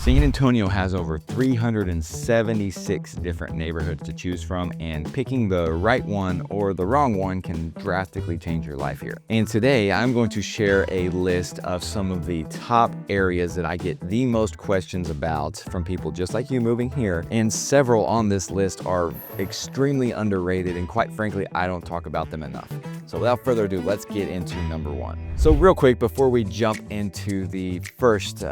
San Antonio has over 376 different neighborhoods to choose from, and picking the right one or the wrong one can drastically change your life here. And today I'm going to share a list of some of the top areas that I get the most questions about from people just like you moving here, and several on this list are extremely underrated, and quite frankly, I don't talk about them enough. So without further ado, let's get into number one. So real quick, before we jump into the first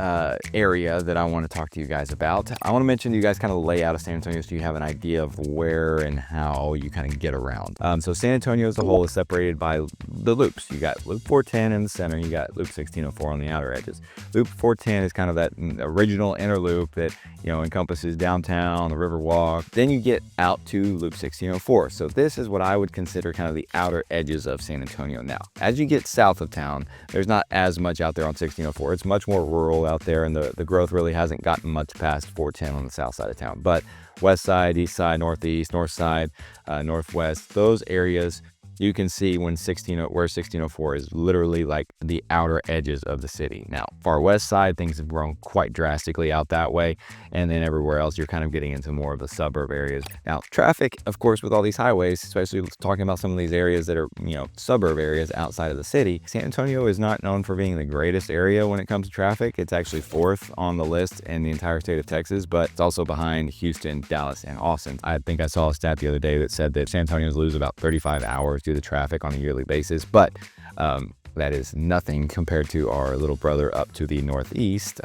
area that I want to talk to you guys about, I want to mention to you guys kind of the layout of San Antonio so you have an idea of where and how you kind of get around. So San Antonio as a whole is separated by the loops. You got Loop 410 in the center, you got Loop 1604 on the outer edges. Loop 410 is kind of that original inner loop that, you know, encompasses downtown, the Riverwalk. Then you get out to Loop 1604. So this is what I would consider kind of the outer edges of San Antonio. Now, as you get south of town, there's not as much out there on 1604. It's much more rural out there, and the growth really hasn't gotten much past 410 on the south side of town. But west side, east side, northeast, north side, northwest, those areas, you can see where 1604 is literally like the outer edges of the city. Now, far west side, things have grown quite drastically out that way. And then everywhere else, you're kind of getting into more of the suburb areas. Now, traffic, of course, with all these highways, especially talking about some of these areas that are, you know, suburb areas outside of the city, San Antonio is not known for being the greatest area when it comes to traffic. It's actually fourth on the list in the entire state of Texas, but it's also behind Houston, Dallas, and Austin. I think I saw a stat the other day that said that San Antonio's lose about 35 hours due to traffic on a yearly basis, but that is nothing compared to our little brother up to the northeast,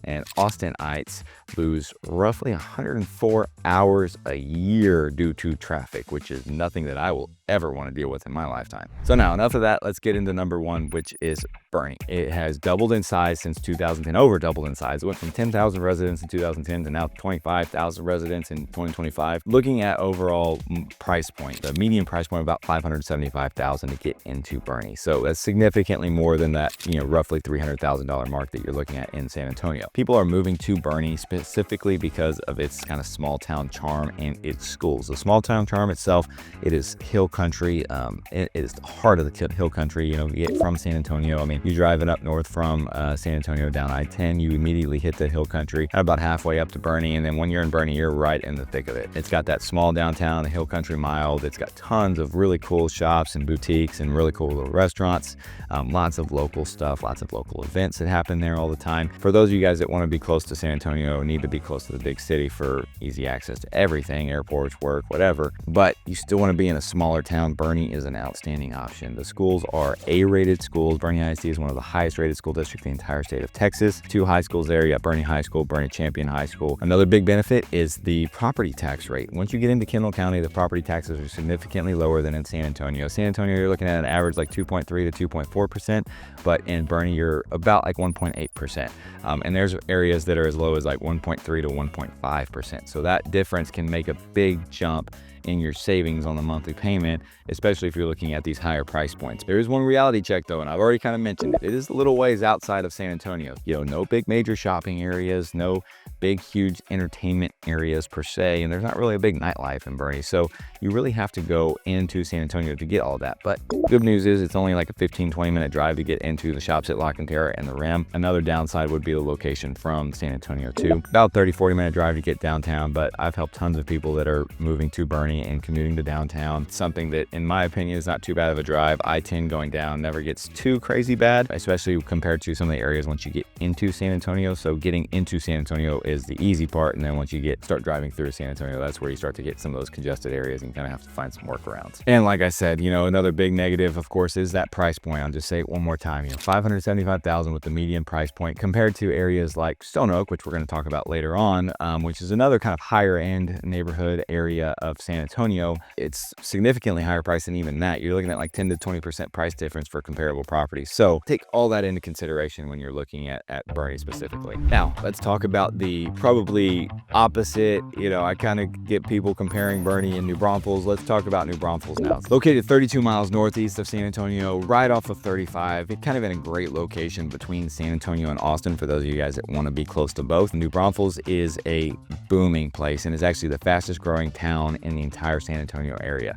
and Austinites lose roughly 104 hours a year due to traffic, which is nothing that I will ever want to deal with in my lifetime. So now, enough of that, let's get into number one, which is Boerne. It has doubled in size since 2010, over doubled in size. It went from 10,000 residents in 2010 to now 25,000 residents in 2025. Looking at overall price point, the median price point about $575,000 to get into Boerne. So that's significantly more than that, you know, roughly $300,000 mark that you're looking at in San Antonio. People are moving to Boerne specifically because of its kind of small town charm and its schools. The small town charm itself, it is hill country. It is the heart of the hill country. You know, you get from San Antonio. I mean, you driving up north from San Antonio down I-10, you immediately hit the hill country, about halfway up to Boerne, and then when you're in Boerne, you're right in the thick of it. It's got that small downtown, the hill country mild. It's got tons of really cool shops and boutiques and really cool little restaurants. Lots of local stuff, lots of local events that happen there all the time. For those of you guys that want to be close to San Antonio, need to be close to the big city for easy access to everything, airports, work, whatever, but you still want to be in a smaller town, Boerne is an outstanding option. The schools are A-rated schools. Boerne ISD is one of the highest rated school districts in the entire state of Texas. Two high schools there. You got Boerne High School, Boerne Champion High School. Another big benefit is the property tax rate. Once you get into Kendall County, the property taxes are significantly lower than in San Antonio. San Antonio, you're looking at an average like 2.3 to 2.4%, but in Boerne, you're about like 1.8%. And there's areas that are as low as like 1.3 to 1.5%. So that difference can make a big jump in your savings on the monthly payment, especially if you're looking at these higher price points. There is one reality check though, and I've already kind of mentioned it. It is a little ways outside of San Antonio. You know, no big major shopping areas, no big, huge entertainment areas per se, and there's not really a big nightlife in Boerne. So you really have to go into San Antonio to get all that. But good news is it's only like a 15-20 minute drive to get into the shops at La Cantera and the Rim. Another downside would be the location from San Antonio too. About 30-40 minute drive to get downtown, but I've helped tons of people that are moving to Boerne and commuting to downtown. Something that, in my opinion, is not too bad of a drive. I-10 going down never gets too crazy bad, especially compared to some of the areas once you get into San Antonio. So getting into San Antonio is the easy part, and then once you start driving through San Antonio, that's where you start to get some of those congested areas and kind of have to find some workarounds. And like I said, you know, another big negative, of course, is that price point. I'll just say it one more time. You know, $575,000 with the median price point compared to areas like Stone Oak, which we're going to talk about later on, which is another kind of higher end neighborhood area of San Antonio. It's significantly higher price than even that. You're looking at like 10 to 20% price difference for comparable properties. So take all that into consideration when you're looking at Boerne specifically. Now, let's talk about the probably opposite. I kind of get people comparing Bernie and New Braunfels. Let's talk about New Braunfels now. It's located 32 miles northeast of San Antonio, right off of 35. It's kind of in a great location between San Antonio and Austin for those of you guys that want to be close to both. New Braunfels is a booming place and is actually the fastest growing town in the entire San Antonio area.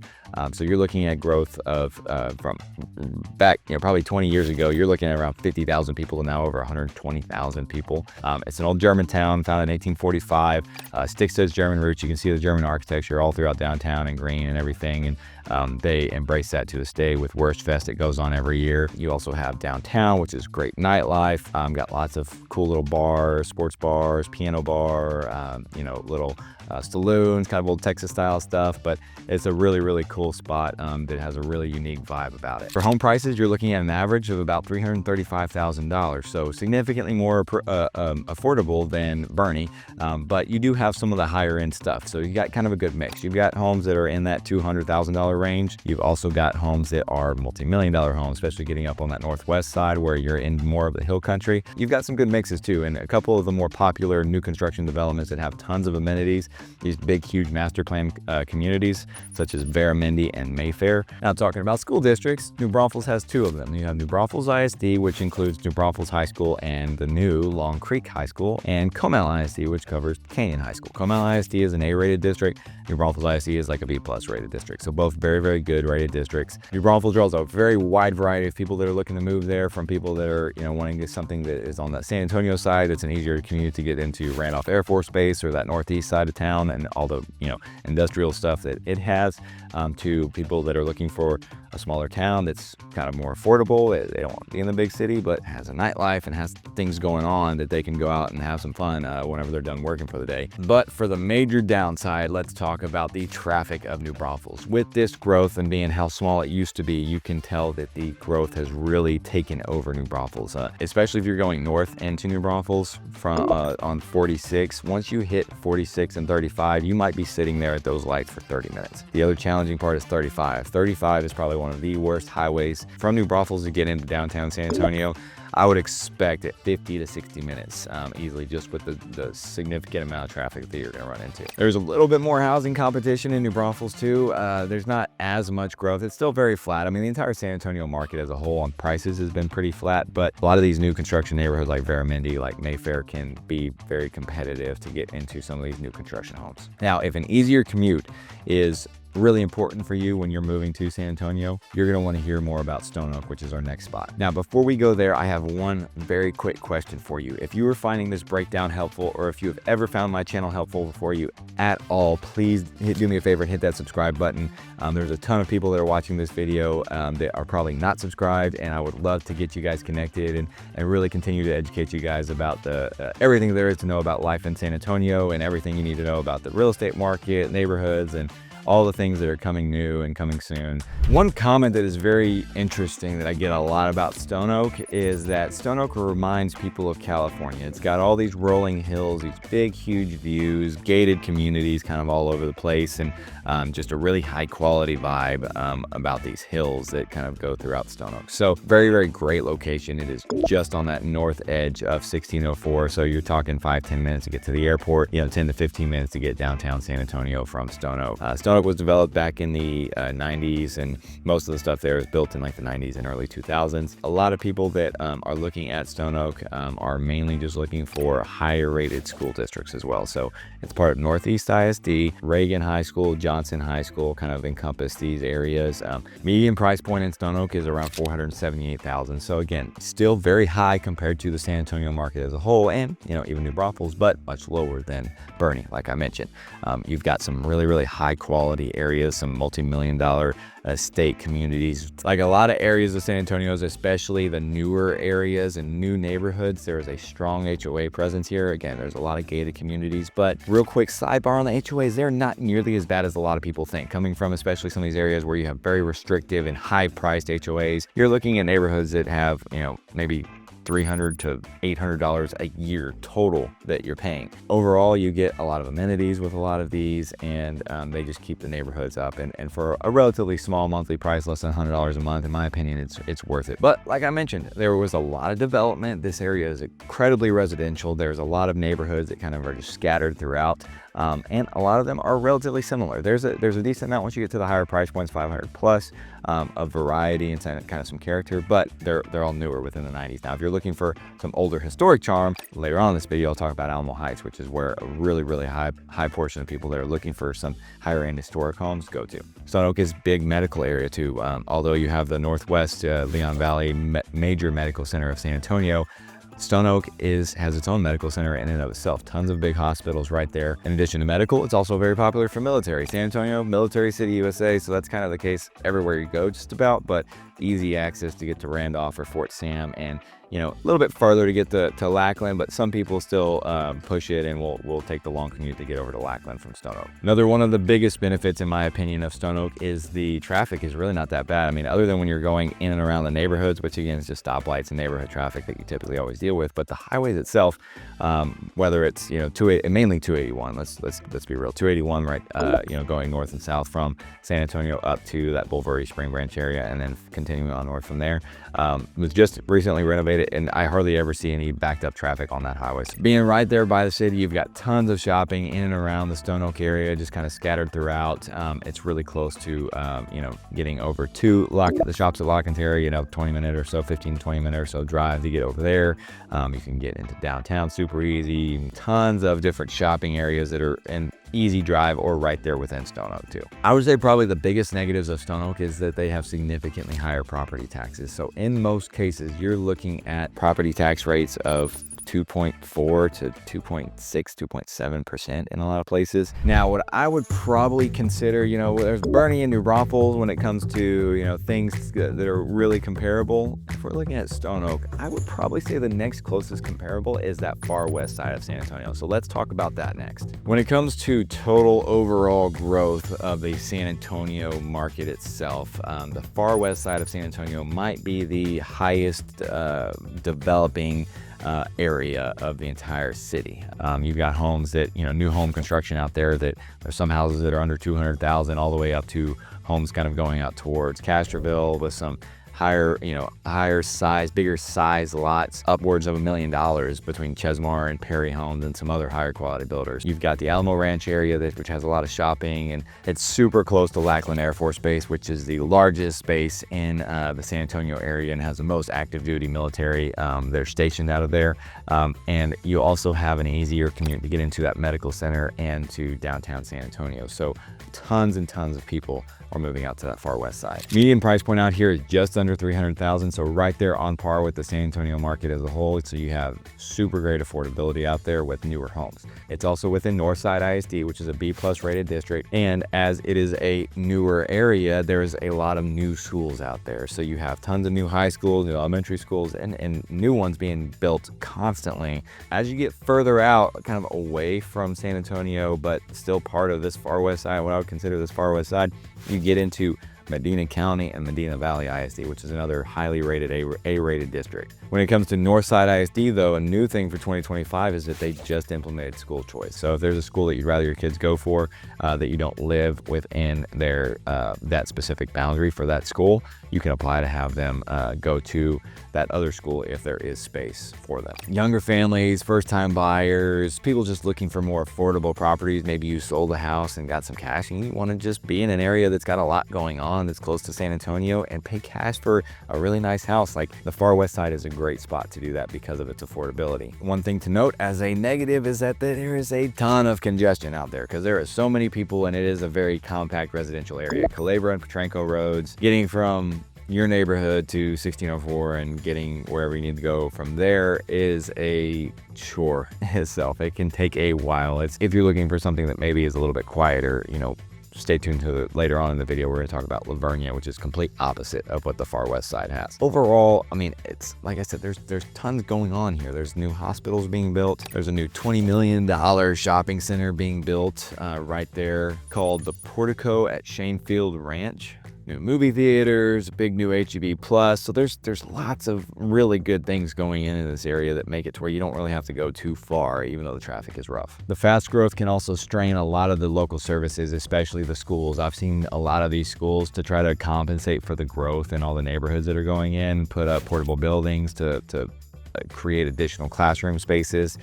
So you're looking at growth of from back, probably 20 years ago, you're looking at around 50,000 people to now over 120,000 people. It's an old German town founded in 1845. Sticks to its German roots. You can see the German architecture all throughout downtown and green and everything. And they embrace that to this day with Wurstfest that goes on every year. You also have downtown, which is great nightlife. Got lots of cool little bars, sports bars, piano bar, little saloons, kind of old Texas style stuff, but it's a really, really cool spot that has a really unique vibe about it. For home prices, you're looking at an average of about $335,000, so significantly more affordable than Bernie, but you do have some of the higher end stuff, so you got kind of a good mix. You've got homes that are in that $200,000 range. You've also got homes that are multi-million-dollar homes, especially getting up on that northwest side where you're in more of the hill country. You've got some good mixes too, and a couple of the more popular new construction developments that have tons of amenities, these big, huge master plan communities such as Barramundi and Mayfair. Now, talking about school districts, New Braunfels has two of them. You have New Braunfels ISD, which includes New Braunfels High School and the new Long Creek High School, and Commute ISD, which covers Canyon High School. Commute ISD is an A-rated district. New Braunfels ISD is like a B+ rated district. So both very, very good rated districts. New Braunfels draws a very wide variety of people that are looking to move there, from people that are, wanting to something that is on that San Antonio side that's an easier commute to get into Randolph Air Force Base or that northeast side of town and all the, industrial stuff that it has, to people that are looking for a smaller town that's kind of more affordable. They don't want to be in the big city, but has a nightlife and has things going on that they can go out and have some fun whenever they're done working for the day. But for the major downside, let's talk about the traffic of New Braunfels. With this growth and being how small it used to be, you can tell that the growth has really taken over New Braunfels, especially if you're going north into New Braunfels from on 46. Once you hit 46 and 35, you might be sitting there at those lights for 30 minutes. The other challenging part is 35. 35 is probably one of the worst highways from New Braunfels to get into downtown San Antonio. I would expect at 50 to 60 minutes easily, just with the significant amount of traffic that you're going to run into. There's a little bit more housing competition in New Braunfels too. There's not as much growth. It's still very flat. I mean, the entire San Antonio market as a whole on prices has been pretty flat, but a lot of these new construction neighborhoods like Barramundi, like Mayfair, can be very competitive to get into some of these new construction homes. Now, if an easier commute is really important for you when you're moving to San Antonio, you're going to want to hear more about Stone Oak, which is our next spot. Now, before we go there, I have one very quick question for you. If you are finding this breakdown helpful, or if you have ever found my channel helpful for you at all, please do me a favor and hit that subscribe button. There's a ton of people that are watching this video that are probably not subscribed, and I would love to get you guys connected and really continue to educate you guys about everything there is to know about life in San Antonio and everything you need to know about the real estate market, neighborhoods, and all the things that are coming new and coming soon. One comment that is very interesting that I get a lot about Stone Oak is that Stone Oak reminds people of California. It's got all these rolling hills, these big, huge views, gated communities kind of all over the place, and just a really high quality vibe about these hills that kind of go throughout Stone Oak. So very, very great location. It is just on that north edge of 1604. So you're talking 5-10 minutes to get to the airport, 10 to 15 minutes to get downtown San Antonio from Stone Oak. Stone Oak was developed back in the 90s, and most of the stuff there is built in like the 90s and early 2000s. A lot of people that are looking at Stone Oak are mainly just looking for higher rated school districts as well. So it's part of Northeast ISD, Reagan High School, Johnson High School kind of encompass these areas. Median price point in Stone Oak is around $478,000. So again, still very high compared to the San Antonio market as a whole, and even New Braunfels, but much lower than Bernie, like I mentioned. You've got some really, really high quality areas, some multi-million-dollar estate communities. Like a lot of areas of San Antonio's, especially the newer areas and new neighborhoods, there is a strong HOA presence here. Again, there's a lot of gated communities, but real quick sidebar on the HOAs, they're not nearly as bad as a lot of people think. Coming from especially some of these areas where you have very restrictive and high-priced HOAs, you're looking at neighborhoods that have, maybe $300 to $800 a year total that you're paying. Overall, you get a lot of amenities with a lot of these, and they just keep the neighborhoods up. And for a relatively small monthly price, less than $100 a month, in my opinion, it's worth it. But like I mentioned, there was a lot of development. This area is incredibly residential. There's a lot of neighborhoods that kind of are just scattered throughout. And a lot of them are relatively similar. There's a decent amount once you get to the higher price points, 500 plus, of variety and kind of some character, but they're all newer within the 90s. Now, if you're looking for some older historic charm, later on in this video, I'll talk about Alamo Heights, which is where a really high portion of people that are looking for some higher end historic homes go to. Stone Oak is a big medical area too. Although you have the Northwest Leon Valley major medical center of San Antonio, Stone Oak has its own medical center in and of itself. Tons of big hospitals right there. In addition to medical, it's also very popular for military. San Antonio, military city, USA, so that's kind of the case everywhere you go just about, but easy access to get to Randolph or Fort Sam, and a little bit farther to get to Lackland, but some people still push it and will take the long commute to get over to Lackland from Stone Oak. Another one of the biggest benefits, in my opinion, of Stone Oak is the traffic is really not that bad. I mean, other than when you're going in and around the neighborhoods, which again is just stoplights and neighborhood traffic that you typically always deal with, but the highways itself, whether it's mainly 281, let's be real, 281, right, going north and south from San Antonio up to that Bulverde Spring Branch area, and then continuing on north from there, was just recently renovated, and I hardly ever see any backed up traffic on that highway. So being right there by the city, you've got tons of shopping in and around the Stone Oak area, just kind of scattered throughout. It's really close to, getting over to the shops at Lock and Terry, 20-minute or so, 15 to 20-minute or so drive to get over there. You can get into downtown super easy. Tons of different shopping areas that are in easy drive or right there within Stone Oak too. I would say probably the biggest negatives of Stone Oak is that they have significantly higher property taxes. So in most cases, you're looking at property tax rates of 2.4 to 2.6, 2.7% in a lot of places. Now, what I would probably consider, there's Bernie and New Braunfels when it comes to, things that are really comparable. If we're looking at Stone Oak, I would probably say the next closest comparable is that far west side of San Antonio. So let's talk about that next. When it comes to total overall growth of the San Antonio market itself, the far west side of San Antonio might be the highest developing area of the entire city. You've got homes that, new home construction out there, that there's some houses that are under 200,000 all the way up to homes kind of going out towards Castroville with some higher size, bigger size lots, upwards of $1 million between Chesmar and Perry Homes and some other higher quality builders. You've got the Alamo Ranch area, which has a lot of shopping, and it's super close to Lackland Air Force Base, which is the largest base in the San Antonio area and has the most active duty military. They're stationed out of there. And you also have an easier commute to get into that medical center and to downtown San Antonio. So tons and tons of people are moving out to that far west side. Median price point out here is just under 300,000, so right there on par with the San Antonio market as a whole. So you have super great affordability out there with newer homes. It's also within Northside ISD, which is a B+ rated district, and as it is a newer area, there's a lot of new schools out there. So you have tons of new high schools, new elementary schools, and new ones being built constantly. As you get further out, kind of away from San Antonio, but still part of this far west side, what I would consider this far west side, you get into Medina County and Medina Valley ISD, which is another highly rated A-rated district. When it comes to Northside ISD, though, a new thing for 2025 is that they just implemented school choice. So if there's a school that you'd rather your kids go for, that you don't live within their that specific boundary for that school, you can apply to have them go to that other school if there is space for them. Younger families, first-time buyers, people just looking for more affordable properties. Maybe you sold a house and got some cash and you want to just be in an area that's got a lot going on, that's close to San Antonio, and pay cash for a really nice house. Like the far west side is a great spot to do that because of its affordability. One thing to note as a negative is that there is a ton of congestion out there because there are so many people and it is a very compact residential area. Culebra and Petranco roads, getting from your neighborhood to 1604 and getting wherever you need to go from there is a chore itself. It can take a while. If you're looking for something that maybe is a little bit quieter, stay tuned to later on in the video. We're going to talk about Lavernia, which is complete opposite of what the far west side has. Overall, I mean, it's like I said, there's tons going on here. There's new hospitals being built. There's a new $20 million shopping center being built right there called the Portico at Shanefield Ranch. new movie theaters, big new HEB plus. So there's lots of really good things going into this area that make it to where you don't really have to go too far, even though the traffic is rough. The fast growth can also strain a lot of the local services, especially the schools. I've seen a lot of these schools, to try to compensate for the growth in all the neighborhoods that are going in, put up portable buildings to create additional classroom spaces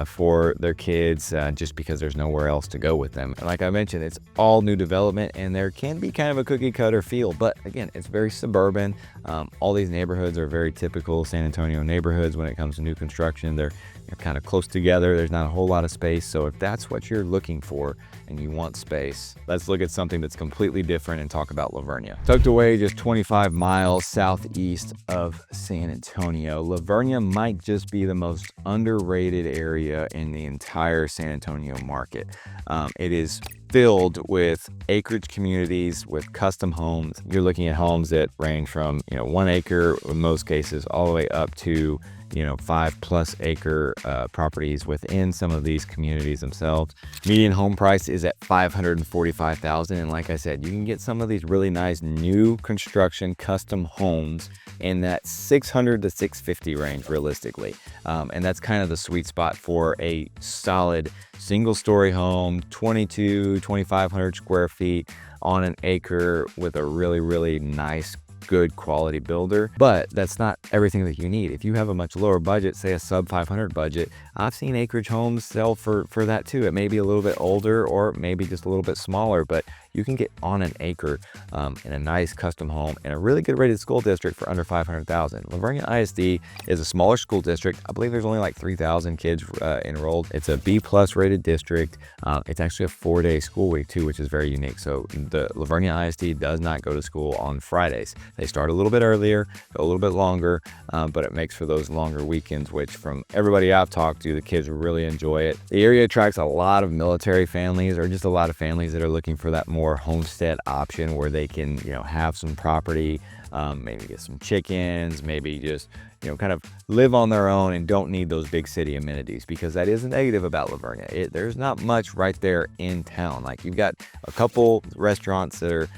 for their kids, just because there's nowhere else to go with them. And like I mentioned, it's all new development, and there can be kind of a cookie cutter feel, but again, it's very suburban. All these neighborhoods are very typical San Antonio neighborhoods when it comes to new construction. They're kind of close together. There's not a whole lot of space. So if that's what you're looking for and you want space, let's look at something that's completely different and talk about La Vernia. Tucked away just 25 miles southeast of San Antonio, La Vernia might just be the most underrated area in the entire San Antonio market. It is filled with acreage communities with custom homes. You're looking at homes that range from 1 acre in most cases all the way up to 5+ acre properties within some of these communities themselves. Median home price is at $545,000, and like I said, you can get some of these really nice new construction custom homes in that $600 to $650 range realistically, and that's kind of the sweet spot for a solid single-story home, 2,500 square feet on an acre with a really nice, good quality builder. But that's not everything that you need. If you have a much lower budget, say a sub 500 budget, I've seen acreage homes sell for that too. It may be a little bit older or maybe just a little bit smaller, but you can get on an acre in a nice custom home in a really good rated school district for under $500,000. La Vernia ISD is a smaller school district. I believe there's only like 3,000 kids enrolled. It's a B+ rated district. It's actually a 4-day school week too, which is very unique. So the La Vernia ISD does not go to school on Fridays. They start a little bit earlier, go a little bit longer, but it makes for those longer weekends, which from everybody I've talked to, the kids really enjoy it. The area attracts a lot of military families, or just a lot of families that are looking for that more homestead option where they can, have some property, maybe get some chickens, maybe just, kind of live on their own and don't need those big city amenities, because that is a negative about La Vernia. There's not much right there in town. Like, you've got a couple restaurants that are,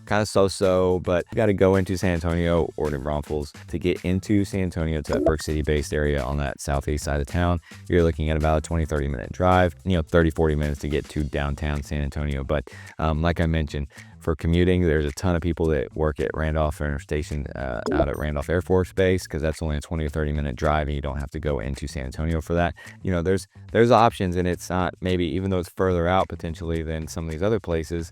kind of so-so, but you got to go into San Antonio or New Braunfels to get into San Antonio, to that Burke City based area on that southeast side of town. You're looking at about a 20-30 minute drive, 30-40 minutes to get to downtown San Antonio. But like I mentioned, for commuting, there's a ton of people that work at Randolph Interstation out at Randolph Air Force Base, because that's only a 20 or 30 minute drive and you don't have to go into San Antonio for that. There's options, and it's not, maybe even though it's further out potentially than some of these other places,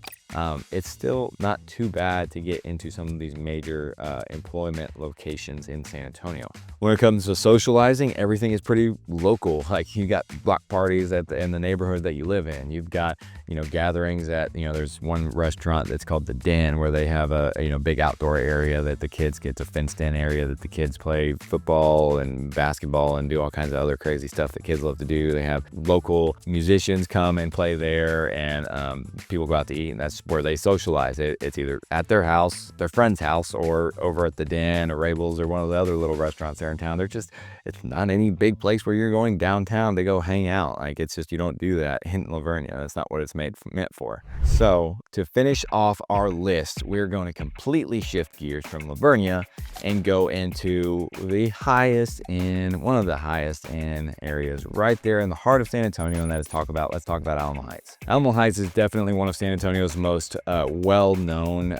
it's still not too bad to get into some of these major employment locations in San Antonio. When it comes to socializing, everything is pretty local. Like, you got block parties in the neighborhood that you live in. You've got, gatherings at, there's one restaurant that's called The Den, where they have a big outdoor area that the kids get, to fenced in area that the kids play football and basketball and do all kinds of other crazy stuff that kids love to do. They have local musicians come and play there, and people go out to eat, and that's where they socialize. It's either at their house, their friend's house, or over at The Den or Rabel's or one of the other little restaurants there in town. It's not any big place where you're going downtown to go hang out. Like, it's just, you don't do that in La Vernia. That's not what it's meant for. So to finish off our list, we're going to completely shift gears from La Vernia and go into one of the highest end areas right there in the heart of San Antonio, and let's talk about Alamo Heights. Alamo Heights is definitely one of San Antonio's most well-known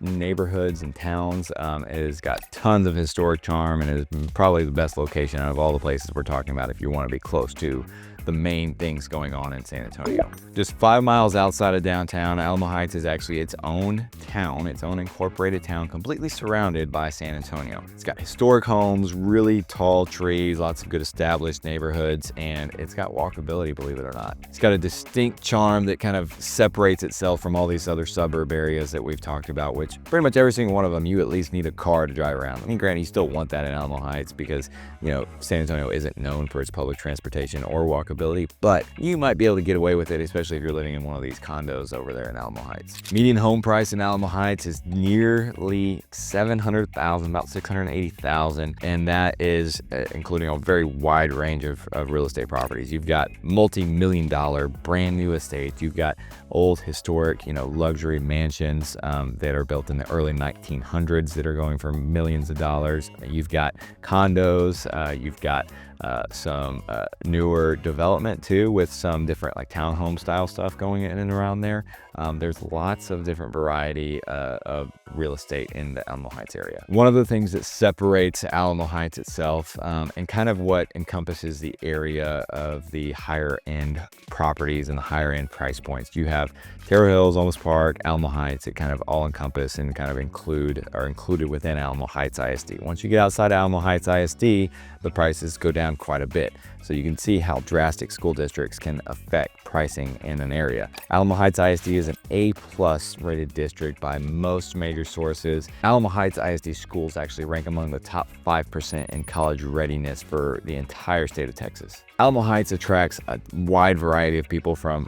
neighborhoods and towns. It has got tons of historic charm, and it is probably the best location out of all the places we're talking about if you want to be close to the main things going on in San Antonio. Just 5 miles outside of downtown, Alamo Heights is actually its own town, its own incorporated town, completely surrounded by San Antonio. It's got historic homes, really tall trees, lots of good established neighborhoods, and it's got walkability, believe it or not. It's got a distinct charm that kind of separates itself from all these other suburb areas that we've talked about, which pretty much every single one of them, you at least need a car to drive around. I mean, granted, you still want that in Alamo Heights because, San Antonio isn't known for its public transportation or walkability, walkability, but you might be able to get away with it, especially if you're living in one of these condos over there in Alamo Heights. Median home price in Alamo Heights is nearly $700,000, about $680,000, and that is including a very wide range of real estate properties. You've got multi-million dollar brand new estates. You've got old historic, luxury mansions that are built in the early 1900s that are going for millions of dollars. You've got condos. You've got some newer development too, with some different like townhome style stuff going in and around there. There's lots of different variety of real estate in the Alamo Heights area. One of the things that separates Alamo Heights itself and kind of what encompasses the area of the higher end properties and the higher end price points. You have Terrell Hills, Olmsted Park, Alamo Heights. It kind of all encompass and kind of included within Alamo Heights ISD. Once you get outside Alamo Heights ISD, the prices go down quite a bit. So you can see how drastic school districts can affect pricing in an area. Alamo Heights ISD is an A+ rated district by most major sources. Alamo Heights ISD schools actually rank among the top 5% in college readiness for the entire state of Texas. Alamo Heights attracts a wide variety of people from,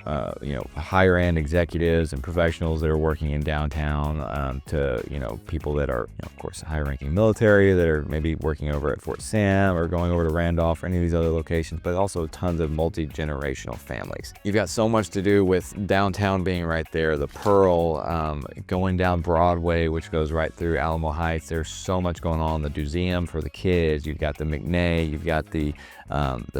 higher end executives and professionals that are working in downtown to, people that are, of course, high ranking military that are maybe working over at Fort Sam or going over to Randolph or any of these other locations, but also tons of multi-generational families. You've got so much to do with downtown being right there, the Pearl, going down Broadway, which goes right through Alamo Heights. There's so much going on. The museum for the kids. You've got the McNay. You've got the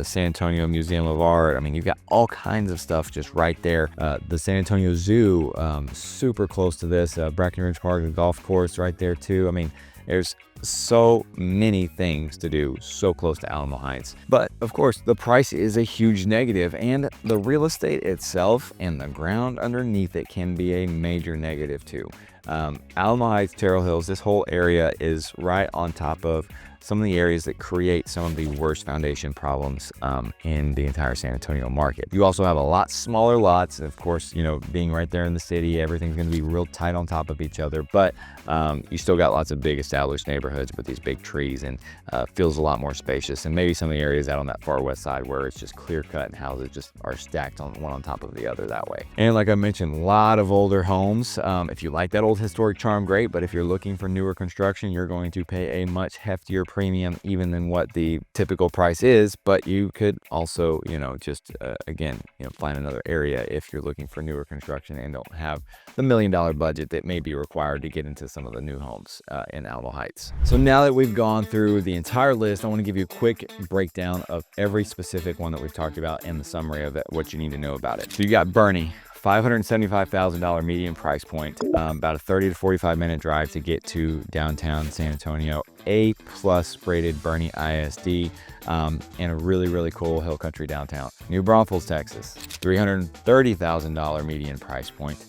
San Antonio Museum of Art. I mean, you've got all kinds of stuff just right there. The San Antonio Zoo, super close to this. Breckenridge Park, the golf course right there too. I mean, there's so many things to do so close to Alamo Heights. But of course, the price is a huge negative, and the real estate itself and the ground underneath it can be a major negative too. Alamo Heights, Terrell Hills, this whole area is right on top of some of the areas that create some of the worst foundation problems in the entire San Antonio market. You also have a lot smaller lots. Of course, being right there in the city, everything's going to be real tight on top of each other, but you still got lots of big established neighborhoods with these big trees, and feels a lot more spacious. And maybe some of the areas out on that far west side where it's just clear cut and houses just are stacked on one on top of the other that way. And like I mentioned, a lot of older homes. If you like that old historic charm, great, but if you're looking for newer construction, you're going to pay a much heftier premium even than what the typical price is. But you could also, again, find another area if you're looking for newer construction and don't have the $1 million budget that may be required to get into some of the new homes in Alamo Heights. So now that we've gone through the entire list, I want to give you a quick breakdown of every specific one that we've talked about and the summary of what you need to know about it. So you got Bernie. $575,000 median price point, about a 30 to 45 minute drive to get to downtown San Antonio. A+ rated Bernie ISD, and a really cool hill country downtown. New Braunfels, Texas, $330,000 median price point.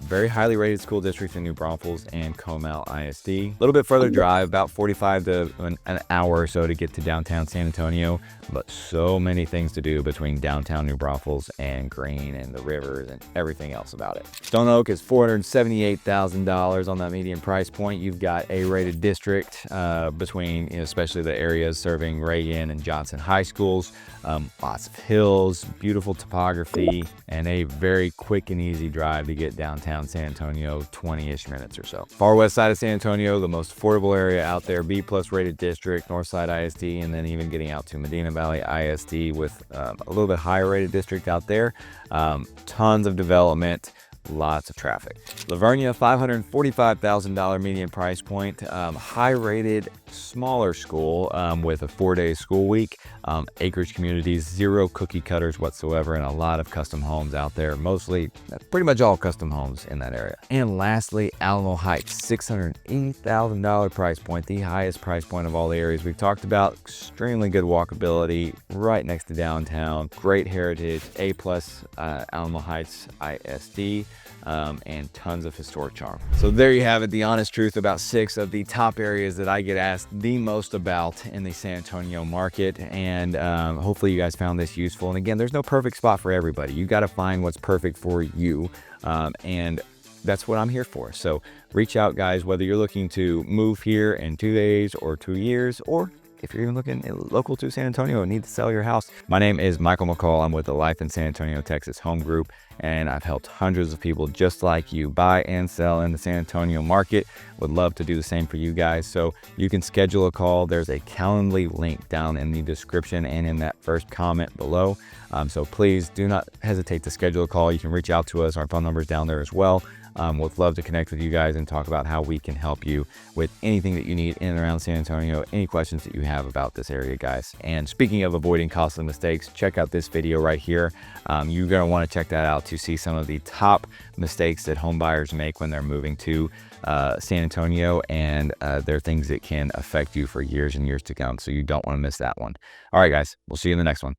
Very highly rated school district in New Braunfels and Comal ISD. A little bit further drive, about 45 to an hour or so to get to downtown San Antonio, but so many things to do between downtown New Braunfels and Green and the rivers and everything else about it. Stone Oak is $478,000 on that median price point. You've got a rated district between, especially the areas serving Reagan and Johnson high schools. Lots of hills, beautiful topography, and a very quick and easy drive to get downtown San Antonio, 20-ish minutes or so. Far west side of San Antonio, the most affordable area out there, B+ rated district, Northside ISD, and then even getting out to Medina Valley ISD with a little bit higher rated district out there. Tons of development, lots of traffic. Lavernia, $545,000 median price point, high rated smaller school with a 4-day school week. Acreage communities, 0 cookie cutters whatsoever, and a lot of custom homes out there, mostly pretty much all custom homes in that area. And lastly, Alamo Heights, $680,000 price point, the highest price point of all the areas we've talked about. Extremely good walkability, right next to downtown, great heritage, A+ Alamo Heights ISD. And tons of historic charm. So there you have it, the honest truth about 6 of the top areas that I get asked the most about in the San Antonio market. And hopefully you guys found this useful. And again, there's no perfect spot for everybody. You got to find what's perfect for you. And that's what I'm here for. So reach out, guys, whether you're looking to move here in 2 days or 2 years, or if you're even looking local to San Antonio and need to sell your house. My name is Michael McCall. I'm with the Life in San Antonio, Texas Home Group, and I've helped hundreds of people just like you buy and sell in the San Antonio market. Would love to do the same for you guys. So you can schedule a call. There's a Calendly link down in the description and in that first comment below. So please do not hesitate to schedule a call. You can reach out to us. Our phone number is down there as well. Would love to connect with you guys and talk about how we can help you with anything that you need in and around San Antonio, any questions that you have about this area, guys. And speaking of avoiding costly mistakes, check out this video right here. You're going to want to check that out to see some of the top mistakes that home buyers make when they're moving to San Antonio, and they're things that can affect you for years and years to come. So you don't want to miss that one. All right, guys, we'll see you in the next one.